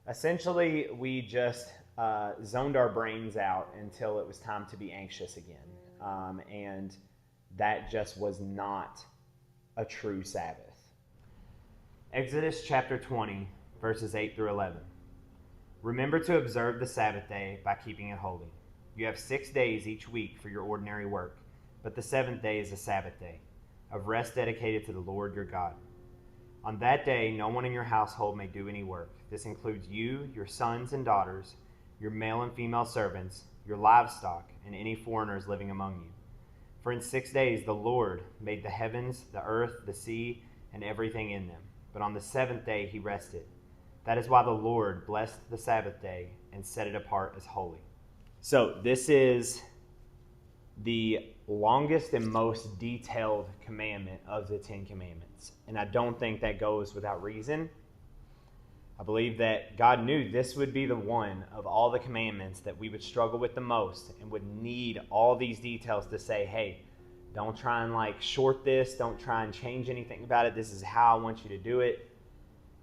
Essentially, we just zoned our brains out until it was time to be anxious again. And that just was not a true Sabbath. Exodus chapter 20, verses 8 through 11. Remember to observe the Sabbath day by keeping it holy. You have 6 days each week for your ordinary work, but the seventh day is a Sabbath day, of rest dedicated to the Lord your God. On that day, no one in your household may do any work. This includes you, your sons and daughters, your male and female servants, your livestock, and any foreigners living among you. For in 6 days the Lord made the heavens, the earth, the sea, and everything in them. But on the seventh day he rested. That is why the Lord blessed the Sabbath day and set it apart as holy. So this is the longest and most detailed commandment of the Ten Commandments. And I don't think that goes without reason. I believe that God knew this would be the one of all the commandments that we would struggle with the most and would need all these details to say, hey, don't try and short this. Don't try and change anything about it. This is how I want you to do it.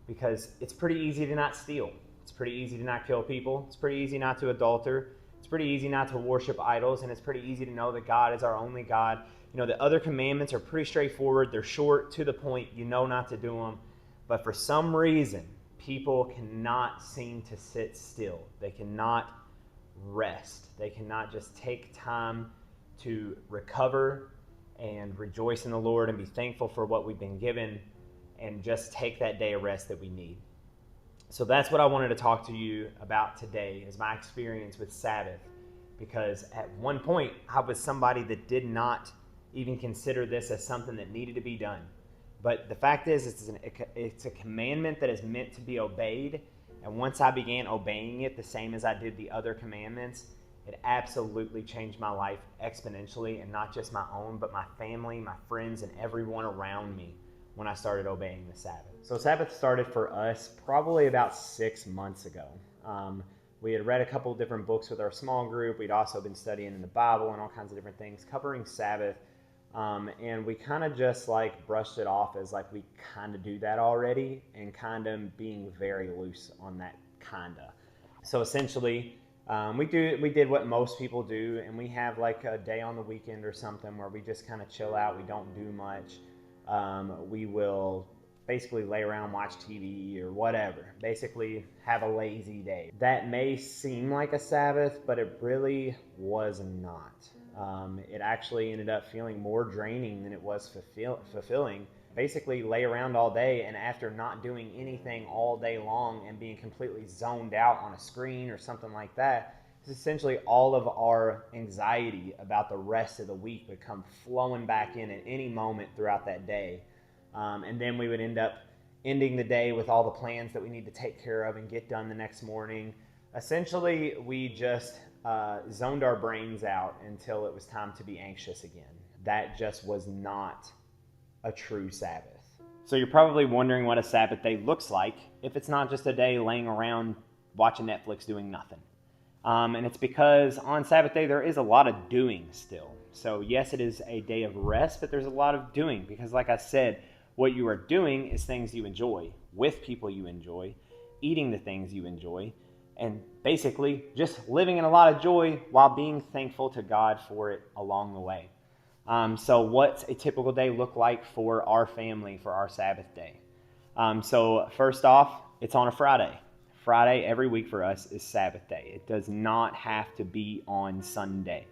Because it's pretty easy to not steal. It's pretty easy to not kill people. It's pretty easy not to adulter. It's pretty easy not to worship idols. And it's pretty easy to know that God is our only God. The other commandments are pretty straightforward. They're short, to the point. You know not to do them. But for some reason, people cannot seem to sit still. They cannot rest. They cannot just take time to recover and rejoice in the Lord and be thankful for what we've been given and just take that day of rest that we need. So that's what I wanted to talk to you about today, is my experience with Sabbath. Because at one point, I was somebody that did not even consider this as something that needed to be done. But the fact is, it's a commandment that is meant to be obeyed. And once I began obeying it the same as I did the other commandments, it absolutely changed my life exponentially, and not just my own, but my family, my friends, and everyone around me when I started obeying the Sabbath. So Sabbath started for us probably about 6 months ago. We had read a couple of different books with our small group. We'd also been studying in the Bible and all kinds of different things covering Sabbath. And we kind of just brushed it off as we kind of do that already, and kind of being very loose on that kind of. So essentially, we did what most people do, and we have a day on the weekend or something where we just kind of chill out. We don't do much. We will basically lay around, watch TV or whatever. Basically have a lazy day. That may seem like a Sabbath, but it really was not. It actually ended up feeling more draining than it was fulfilling. Basically lay around all day, and after not doing anything all day long and being completely zoned out on a screen or something like that, essentially all of our anxiety about the rest of the week would come flowing back in at any moment throughout that day. And then we would end up ending the day with all the plans that we need to take care of and get done the next morning. Essentially, we just zoned our brains out until it was time to be anxious again. That just was not a true Sabbath. So you're probably wondering what a Sabbath day looks like if it's not just a day laying around watching Netflix doing nothing. And it's because on Sabbath day there is a lot of doing still. So yes, it is a day of rest, but there's a lot of doing, because like I said, what you are doing is things you enjoy, with people you enjoy, eating the things you enjoy, and basically just living in a lot of joy while being thankful to God for it along the way. So what's a typical day look like for our family for our Sabbath day? So first off, it's on a Friday. Friday every week for us is Sabbath day. It does not have to be on Sunday.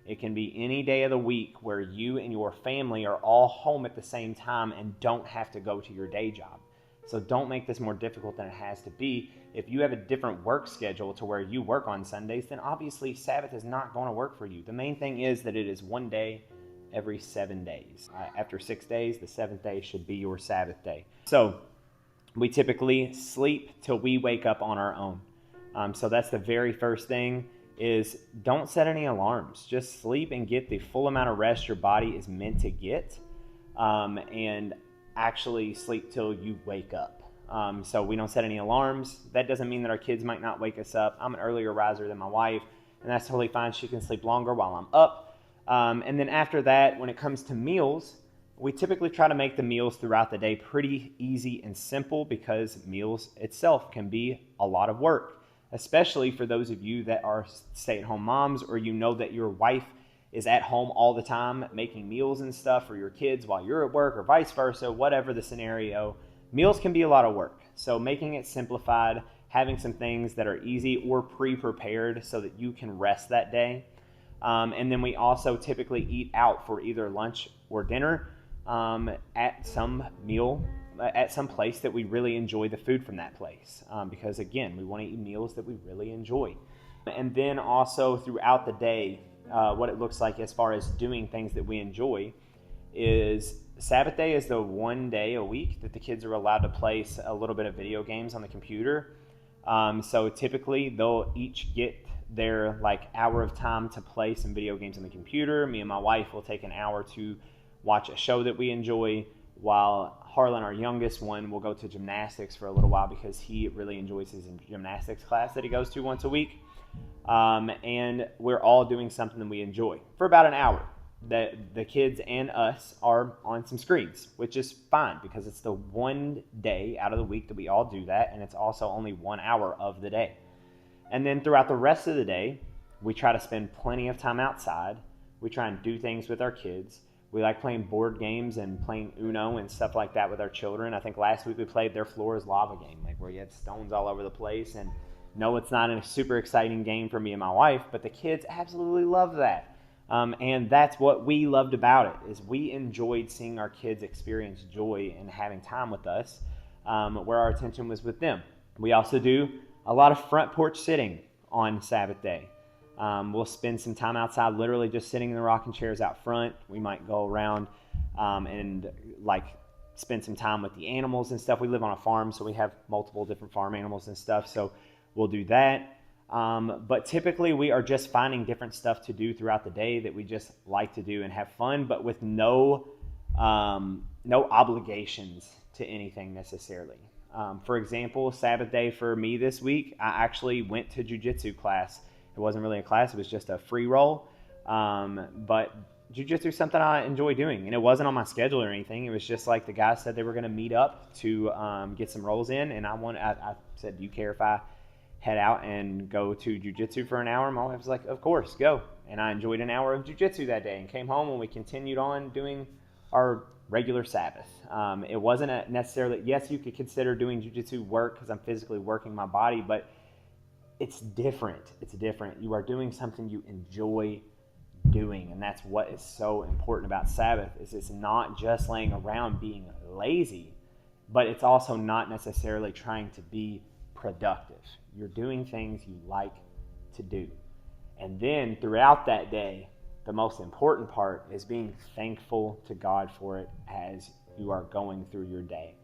It can be any day of the week where you and your family are all home at the same time and don't have to go to your day job. So don't make this more difficult than it has to be. If you have a different work schedule to where you work on Sundays, then obviously Sabbath is not going to work for you. The main thing is that it is one day every 7 days. After 6 days, the seventh day should be your Sabbath day. So we typically sleep till we wake up on our own. So that's the very first thing, is don't set any alarms. Just sleep and get the full amount of rest your body is meant to get, and actually sleep till you wake up. So we don't set any alarms. That doesn't mean that our kids might not wake us up. I'm an earlier riser than my wife, and that's totally fine. She can sleep longer while I'm up. And then after that, when it comes to meals, We typically try to make the meals throughout the day pretty easy and simple because meals itself can be a lot of work, especially for those of you that are stay-at-home moms, or you know that your wife is at home all the time making meals and stuff for your kids while you're at work, or vice versa, whatever the scenario. Meals can be a lot of work. So making it simplified, having some things that are easy or pre-prepared so that you can rest that day. And then we also typically eat out for either lunch or dinner at some place that we really enjoy the food from that place. Because again, we want to eat meals that we really enjoy. And then also throughout the day, what it looks like as far as doing things that we enjoy is Sabbath day is the one day a week that the kids are allowed to play a little bit of video games on the computer. So typically they'll each get their hour of time to play some video games on the computer. Me and my wife will take an hour to watch a show that we enjoy, while Harlan, our youngest one, will go to gymnastics for a little while because he really enjoys his gymnastics class that he goes to once a week. And we're all doing something that we enjoy for about an hour. The kids and us are on some screens, which is fine because it's the one day out of the week that we all do that, and it's also only 1 hour of the day. And then throughout the rest of the day, we try to spend plenty of time outside. We try and do things with our kids. We like playing board games and playing Uno and stuff like that with our children. I think last week we played Their Floor is Lava game, where you had stones all over the place. And no, it's not a super exciting game for me and my wife, but the kids absolutely love that. And that's what we loved about it, is we enjoyed seeing our kids experience joy and having time with us, where our attention was with them. We also do a lot of front porch sitting on Sabbath day. We'll spend some time outside, literally just sitting in the rocking chairs out front. We might go around and spend some time with the animals and stuff. We live on a farm, so we have multiple different farm animals and stuff, so we'll do that. But typically we are just finding different stuff to do throughout the day that we just like to do and have fun, but with no obligations to anything necessarily. For example, Sabbath day for me this week, I actually went to jiu-jitsu class. It wasn't really a class, it was just a free roll. But jiu-jitsu is something I enjoy doing, and it wasn't on my schedule or anything. It was just like the guys said they were going to meet up to get some rolls in, and I said, do you care if I head out and go to jiu-jitsu for an hour? My wife was like, of course, go. And I enjoyed an hour of jiu-jitsu that day and came home, and we continued on doing our regular Sabbath. It wasn't necessarily, yes, you could consider doing jiu-jitsu work because I'm physically working my body, but it's different. It's different. You are doing something you enjoy doing, and that's what is so important about Sabbath, is it's not just laying around being lazy, but it's also not necessarily trying to be productive. You're doing things you like to do. And then throughout that day, the most important part is being thankful to God for it as you are going through your day.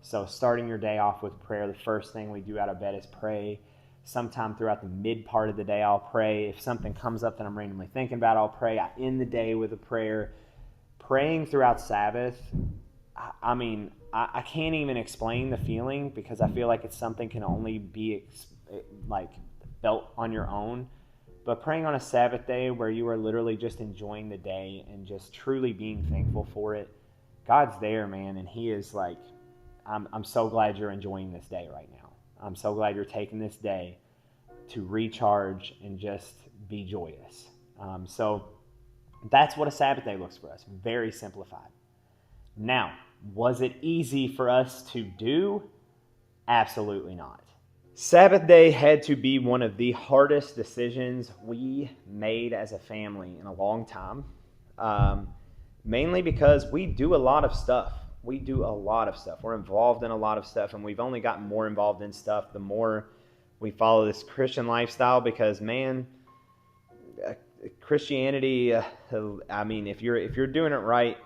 So starting your day off with prayer, the first thing we do out of bed is pray. Sometime throughout the mid part of the day, I'll pray. If something comes up that I'm randomly thinking about, I'll pray. I end the day with a prayer. Praying throughout Sabbath, I can't even explain the feeling, because I feel like it's something can only be felt on your own. But praying on a Sabbath day where you are literally just enjoying the day and just truly being thankful for it, God's there, man, and He is like, I'm so glad you're enjoying this day right now. I'm so glad you're taking this day to recharge and just be joyous. So that's what a Sabbath day looks for us. Very simplified. Now, was it easy for us to do? Absolutely not. Sabbath day had to be one of the hardest decisions we made as a family in a long time. Mainly because we do a lot of stuff. We're involved in a lot of stuff, and we've only gotten more involved in stuff the more we follow this Christian lifestyle, because, man, Christianity, if you're doing it right,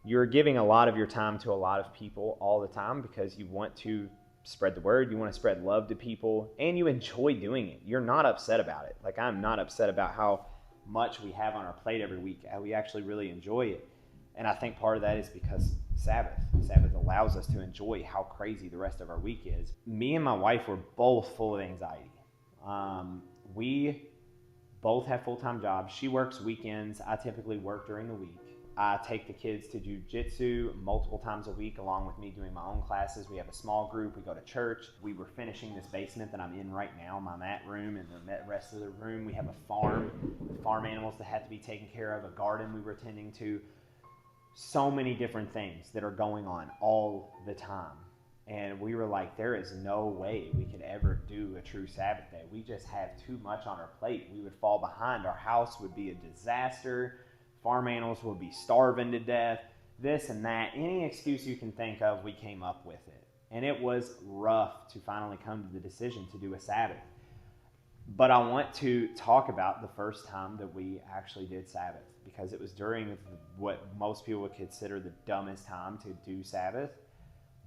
you're giving a lot of your time to a lot of people all the time, because you want to spread the word, you want to spread love to people, and you enjoy doing it. You're not upset about it. Like, I'm not upset about how much we have on our plate every week. We actually really enjoy it. And I think part of that is because Sabbath allows us to enjoy how crazy the rest of our week is. Me and my wife were both full of anxiety. We both have full-time jobs. She works weekends. I typically work during the week. I take the kids to jiu-jitsu multiple times a week, along with me doing my own classes. We have a small group. We go to church. We were finishing this basement that I'm in right now, my mat room, and the rest of the room. We have a farm with farm animals that have to be taken care of, a garden we were tending to. So many different things that are going on all the time. And we were like, there is no way we could ever do a true Sabbath day. We just have too much on our plate. We would fall behind. Our house would be a disaster. Farm animals would be starving to death. This and that. Any excuse you can think of, we came up with it. And it was rough to finally come to the decision to do a Sabbath. But I want to talk about the first time that we actually did Sabbath, because it was during what most people would consider the dumbest time to do Sabbath.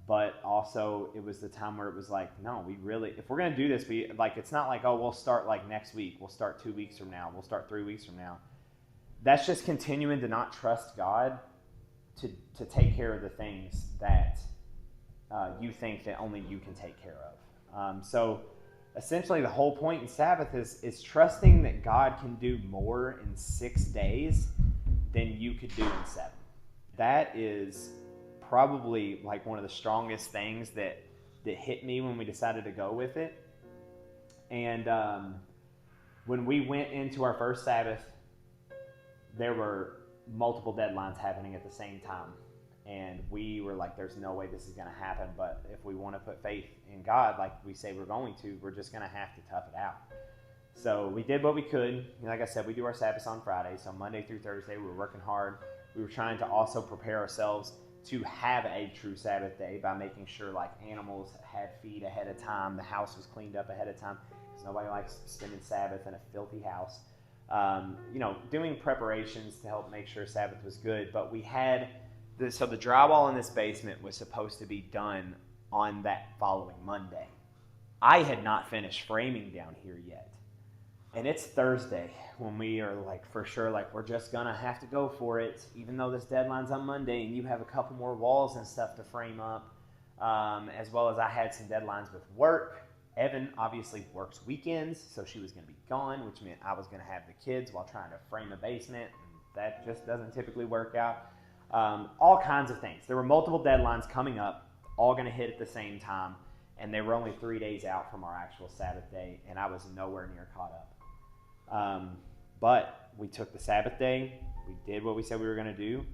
But also it was the time where it was like, no, we really, if we're going to do this, it's not like, oh, we'll start like next week. We'll start 2 weeks from now. We'll start 3 weeks from now. That's just continuing to not trust God to take care of the things that you think that only you can take care of. So essentially the whole point in Sabbath is trusting that God can do more in 6 days than you could do in 7. That is probably like one of the strongest things that hit me when we decided to go with it. And when we went into our first Sabbath, there were multiple deadlines happening at the same time. And we were like, there's no way this is going to happen. But if we want to put faith in God, like we say we're going to, we're just going to have to tough it out. So we did what we could. Like I said, we do our Sabbaths on Friday. So Monday through Thursday, we were working hard. We were trying to also prepare ourselves to have a true Sabbath day by making sure like animals had feed ahead of time. The house was cleaned up ahead of time, because nobody likes spending Sabbath in a filthy house. Doing preparations to help make sure Sabbath was good. But we had the drywall in this basement was supposed to be done on that following Monday. I had not finished framing down here yet. And it's Thursday when we are like, for sure, like we're just going to have to go for it, even though this deadline's on Monday and you have a couple more walls and stuff to frame up, as well as I had some deadlines with work. Evan obviously works weekends, so she was going to be gone, which meant I was going to have the kids while trying to frame a basement. And that just doesn't typically work out. All kinds of things. There were multiple deadlines coming up, all going to hit at the same time, and they were only 3 days out from our actual Sabbath day, and I was nowhere near caught up. But we took the Sabbath day. We did what we said we were going to do.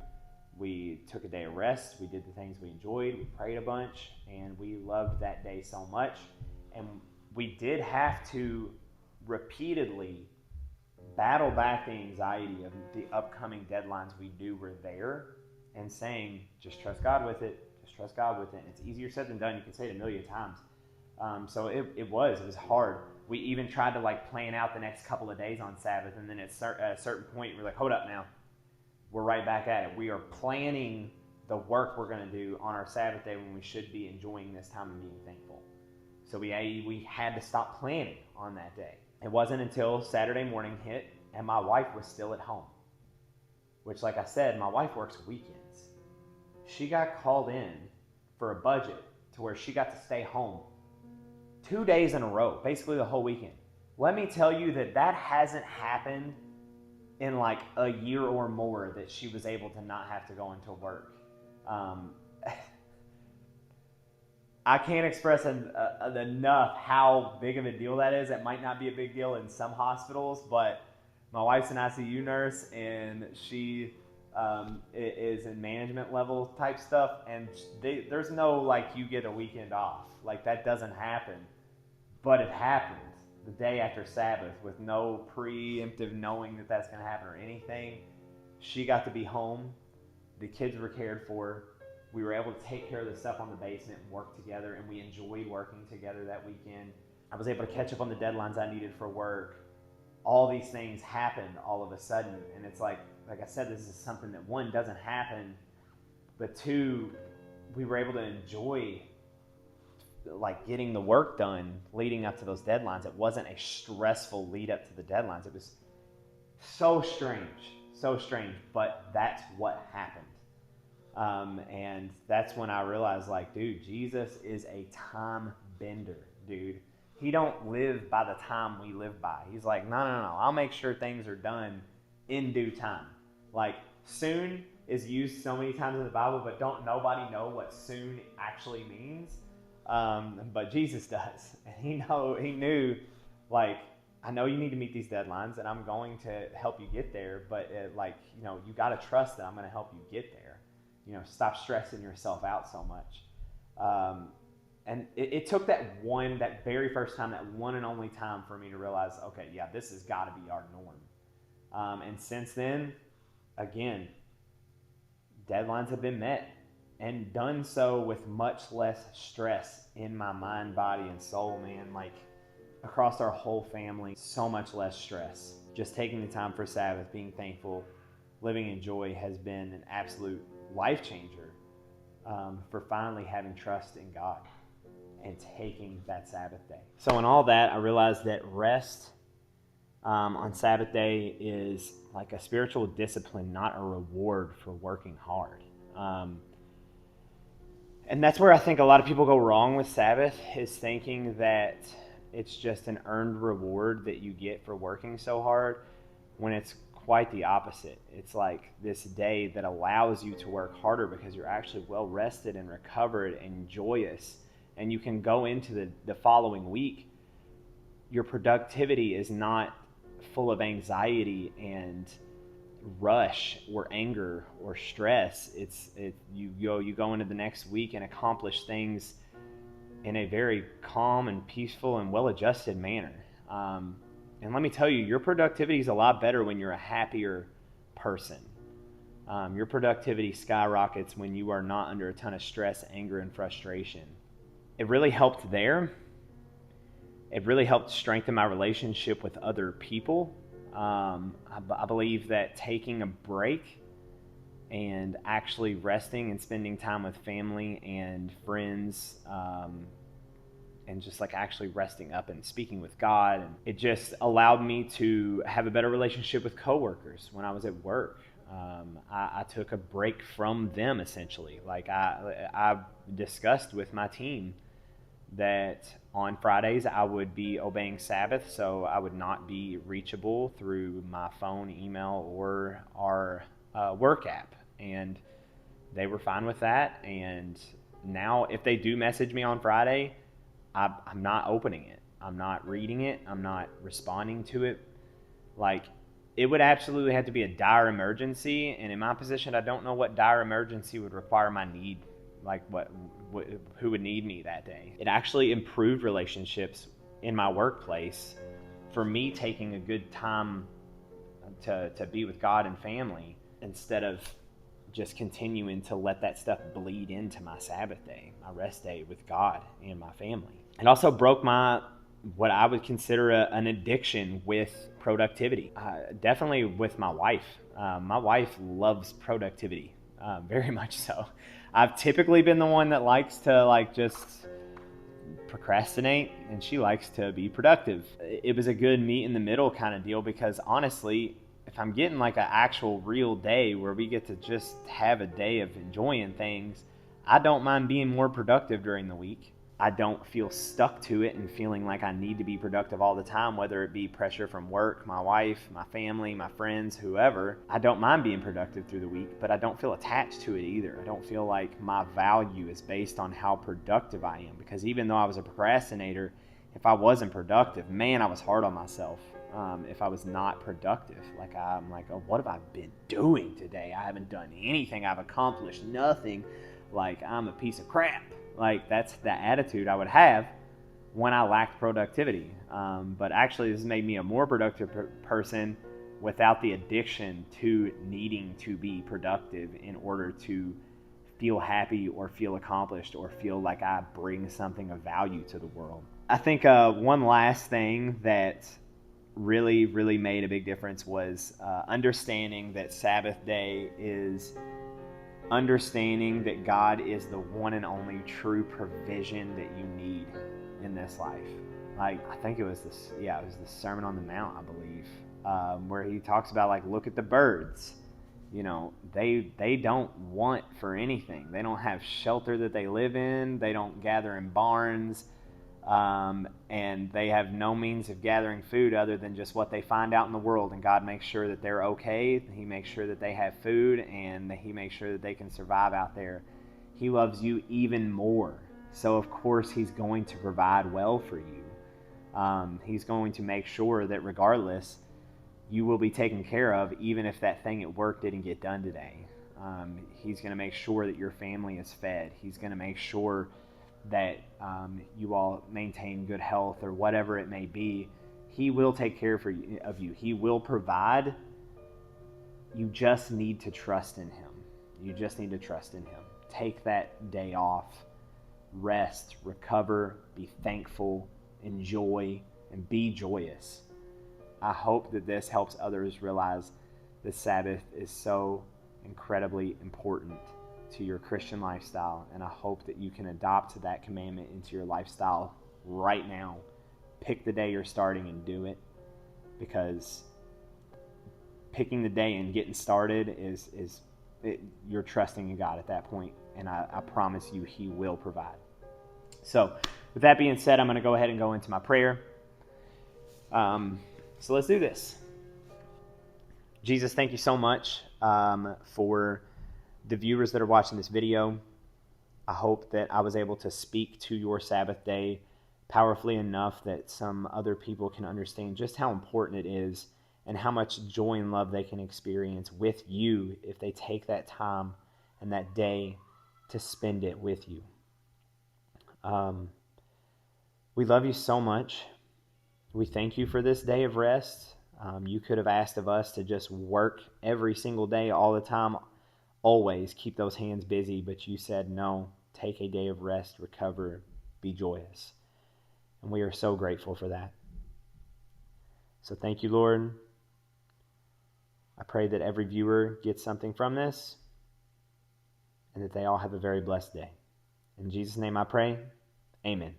We took a day of rest. We did the things we enjoyed. We prayed a bunch, and we loved that day so much. And we did have to repeatedly battle back the anxiety of the upcoming deadlines we knew were there, and saying, just trust God with it. Just trust God with it. And it's easier said than done. You can say it a million times. So it was hard. We even tried to like plan out the next couple of days on Sabbath, and then at a certain point we're like, hold up now, we're right back at it. We are planning the work we're going to do on our Sabbath day when we should be enjoying this time and being thankful. So we had to stop planning on that day. It wasn't until Saturday morning hit and my wife was still at home, which, like I said, my wife works weekends. She got called in for a budget to where she got to stay home 2 days in a row, basically the whole weekend. Let me tell you that hasn't happened in like a year or more, that she was able to not have to go into work. I can't express enough how big of a deal that is. It might not be a big deal in some hospitals, but my wife's an ICU nurse, and she is in management level type stuff, and there's no like you get a weekend off. Like that doesn't happen. But it happened the day after Sabbath with no preemptive knowing that that's going to happen or anything. She got to be home. The kids were cared for. We were able to take care of the stuff on the basement and work together, and we enjoyed working together that weekend. I was able to catch up on the deadlines I needed for work. All these things happened all of a sudden, and it's like I said, this is something that, one, doesn't happen, but two, we were able to enjoy like getting the work done leading up to those deadlines. It wasn't a stressful lead up to the deadlines. It was so strange, but that's what happened. And that's when I realized, like, dude, Jesus is a time bender, dude. He don't live by the time we live by. He's like, no, I'll make sure things are done in due time. Like, soon is used so many times in the Bible, but don't nobody know what soon actually means. But Jesus does, and he knew, like, I know you need to meet these deadlines, and I'm going to help you get there. But you got to trust that I'm going to help you get there. Stop stressing yourself out so much. And it took that very first time, that one and only time, for me to realize, okay, yeah, this has got to be our norm. And since then, again, deadlines have been met, and done so with much less stress in my mind, body, and soul, man. Like, across our whole family, so much less stress. Just taking the time for Sabbath, being thankful, living in joy has been an absolute life changer for finally having trust in God and taking that Sabbath day. So in all that, I realized that rest on Sabbath day is like a spiritual discipline, not a reward for working hard. And that's where I think a lot of people go wrong with Sabbath, is thinking that it's just an earned reward that you get for working so hard, when it's quite the opposite. It's like this day that allows you to work harder because you're actually well rested and recovered and joyous, and you can go into the following week. Your productivity is not full of anxiety and rush or anger or stress. You go into the next week and accomplish things in a very calm and peaceful and well-adjusted manner. And let me tell you, your productivity is a lot better when you're a happier person. Your productivity skyrockets when you are not under a ton of stress, anger, and frustration. It really helped there. It really helped strengthen my relationship with other people. I believe that taking a break and actually resting and spending time with family and friends, and just like actually resting up and speaking with God, and it just allowed me to have a better relationship with coworkers when I was at work. I took a break from them, essentially. Like I discussed with my team that on Fridays I would be obeying Sabbath, so I would not be reachable through my phone, email, or our work app. And they were fine with that. And now if they do message me on Friday, I'm not opening it. I'm not reading it. I'm not responding to it. Like, it would absolutely have to be a dire emergency. And in my position, I don't know what dire emergency would require my need. Like, who would need me that day? It actually improved relationships in my workplace for me taking a good time to be with God and family, instead of just continuing to let that stuff bleed into my Sabbath day, my rest day with God and my family. It also broke what I would consider an addiction with productivity. Definitely with my wife. My wife loves productivity, very much so. I've typically been the one that likes to just procrastinate, and she likes to be productive. It was a good meet in the middle kind of deal, because honestly, if I'm getting like an actual real day where we get to just have a day of enjoying things, I don't mind being more productive during the week. I don't feel stuck to it and feeling like I need to be productive all the time, whether it be pressure from work, my wife, my family, my friends, whoever. I don't mind being productive through the week, but I don't feel attached to it either. I don't feel like my value is based on how productive I am, because even though I was a procrastinator, if I wasn't productive, man, I was hard on myself. If I was not productive, I'm like, oh, what have I been doing today? I haven't done anything. I've accomplished nothing. Like, I'm a piece of crap. Like, that's the attitude I would have when I lacked productivity. But actually, this has made me a more productive person without the addiction to needing to be productive in order to feel happy or feel accomplished or feel like I bring something of value to the world. I think one last thing that really, really made a big difference was understanding that Sabbath day is understanding that God is the one and only true provision that you need in this life. Like, I think it was the Sermon on the Mount, I believe, where he talks about, like, look at the birds. You know, they don't want for anything. They don't have shelter that they live in. They don't gather in barns. and they have no means of gathering food other than just what they find out in the world. And God makes sure that they're okay. He makes sure that they have food, and He makes sure that they can survive out there. He loves you even more. So, of course, He's going to provide well for you. He's going to make sure that regardless, you will be taken care of, even if that thing at work didn't get done today. He's going to make sure that your family is fed. He's going to make sure that you all maintain good health, or whatever it may be. He will take care of you. He will provide. You just need to trust in Him. You just need to trust in Him. Take that day off. Rest, recover, be thankful, enjoy, and be joyous. I hope that this helps others realize the Sabbath is so incredibly important to your Christian lifestyle, and I hope that you can adopt that commandment into your lifestyle right now. Pick the day you're starting and do it, because picking the day and getting started you're trusting in God at that point, and I promise you He will provide. So with that being said, I'm going to go ahead and go into my prayer. So let's do this. Jesus, thank you so much for the viewers that are watching this video. I hope that I was able to speak to your Sabbath day powerfully enough that some other people can understand just how important it is and how much joy and love they can experience with you if they take that time and that day to spend it with you. We love you so much. We thank you for this day of rest. You could have asked of us to just work every single day, all the time, always keep those hands busy, but you said no, take a day of rest, recover, be joyous. And we are so grateful for that. So thank you, Lord. I pray that every viewer gets something from this and that they all have a very blessed day. In Jesus' name I pray, amen.